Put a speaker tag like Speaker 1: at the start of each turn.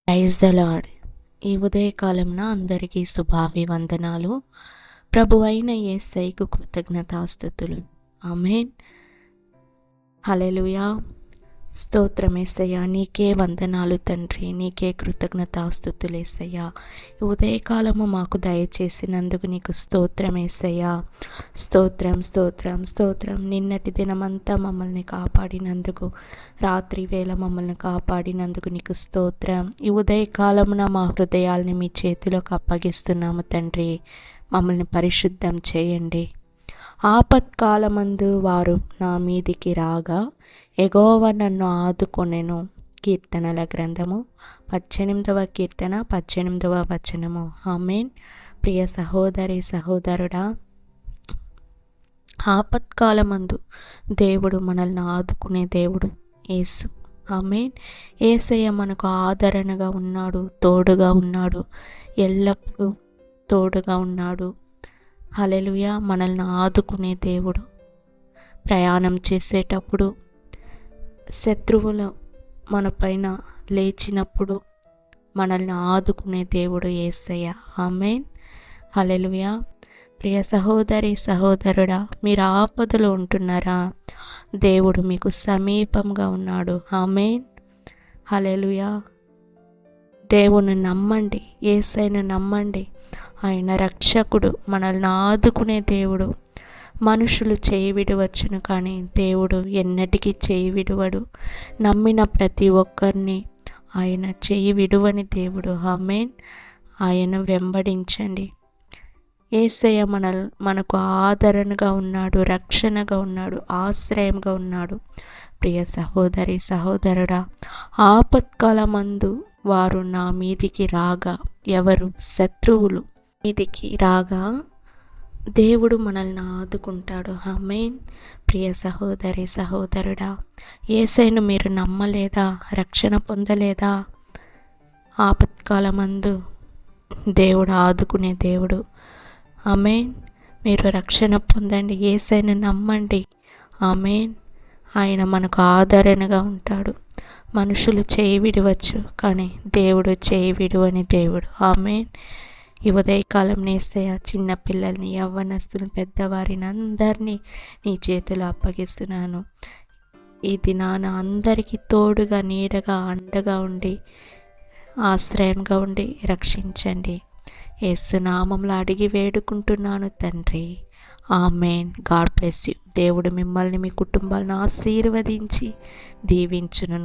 Speaker 1: Praise the lord. ఈ ఉదయకాలంన అందరికీ శుభాభివందనాలు. ప్రభు అయిన యేసయ్యకు కృతజ్ఞతాస్తుతులు. ఆమేన్. హల్లెలూయా. స్తోత్రం యేసయ్యా, నీకే వందనాలు తండ్రి, నీకే కృతజ్ఞతాస్తుతులు యేసయ్యా. ఈ ఉదయకాలము మాకు దయచేసినందుకు నీకు స్తోత్రం యేసయ్యా. స్తోత్రం స్తోత్రం స్తోత్రం. నిన్నటి దినమంతా మమ్మల్ని కాపాడినందుకు, రాత్రి వేళ మమ్మల్ని కాపాడినందుకు నీకు స్తోత్రం. ఈ ఉదయకాలమున మా హృదయాల్ని మీ చేతిలోకి అప్పగిస్తున్నాము తండ్రి. మమ్మల్ని పరిశుద్ధం చేయండి. ఆపత్కాలమందు వారు నా మీదికి రాగా యెహోవా నన్ను ఆదుకొనెను. కీర్తనల గ్రంథము 18వ కీర్తన 18వ వచనము. ఆమేన్. ప్రియ సహోదరి సహోదరుడా, ఆపత్కాలమందు దేవుడు మనల్ని ఆదుకునే దేవుడు యేసు. ఆమేన్. యేసయ్య మనకు ఆదరణగా ఉన్నాడు, తోడుగా ఉన్నాడు, ఎల్లప్పుడూ తోడుగా ఉన్నాడు. హల్లెలూయా. మనల్ని ఆదుకునే దేవుడు. ప్రయాణం చేసేటప్పుడు శత్రువులు మన పైన లేచినప్పుడు మనల్ని ఆదుకునే దేవుడు యేసయ్య. ఆమేన్. హల్లెలూయా. ప్రియ సహోదరి సహోదరుడా, మీరు ఆపదలో ఉంటున్నారా? దేవుడు మీకు సమీపంగా ఉన్నాడు. ఆమేన్. హల్లెలూయా. దేవుని నమ్మండి, యేసయ్యను నమ్మండి. ఆయన రక్షకుడు, మనల్ని ఆదుకునే దేవుడు. మనుషులు చేయి విడవచ్చును, కానీ దేవుడు ఎన్నటికీ చేయి విడువడు. నమ్మిన ప్రతి ఒక్కరిని ఆయన చేయి విడువని దేవుడు. ఆమేన్. ఆయన వెంబడించండి. యేసయ్య మనకు ఆదరణగా ఉన్నాడు, రక్షణగా ఉన్నాడు, ఆశ్రయంగా ఉన్నాడు. ప్రియ సహోదరి సహోదరుడా, ఆపత్కాలమందు వారు నా మీదికి రాగా, ఎవరు? శత్రువులు మీదికి రాగా దేవుడు మనల్ని ఆదుకుంటాడు. ఆమేన్. ప్రియ సహోదరి సహోదరుడా, యేసయ్యను మీరు నమ్మలేదా? రక్షణ పొందలేదా? ఆపత్కాలమందు దేవుడు ఆదుకునే దేవుడు. ఆమేన్. మీరు రక్షణ పొందండి, యేసయ్యను నమ్మండి. ఆమేన్. ఆయన మనకు ఆదరణగా ఉంటాడు. మనుషులు చేయి విడవచ్చు, కానీ దేవుడు చేయి విడువని దేవుడు. ఆమేన్. ఈ ఉదయకాలం యేసయ్య చిన్నపిల్లల్ని, యవ్వనస్తులను, పెద్దవారిని అందరినీ నీ చేతిలో అప్పగిస్తున్నాను. ఈ దినాన అందరికీ తోడుగా, నీడగా, అండగా ఉండి, ఆశ్రయంగా ఉండి రక్షించండి. యేసు నామములో అడిగి వేడుకుంటున్నాను తండ్రి. ఆమేన్. God bless you. దేవుడు మిమ్మల్ని, మీ కుటుంబాలను ఆశీర్వదించి దీవించును.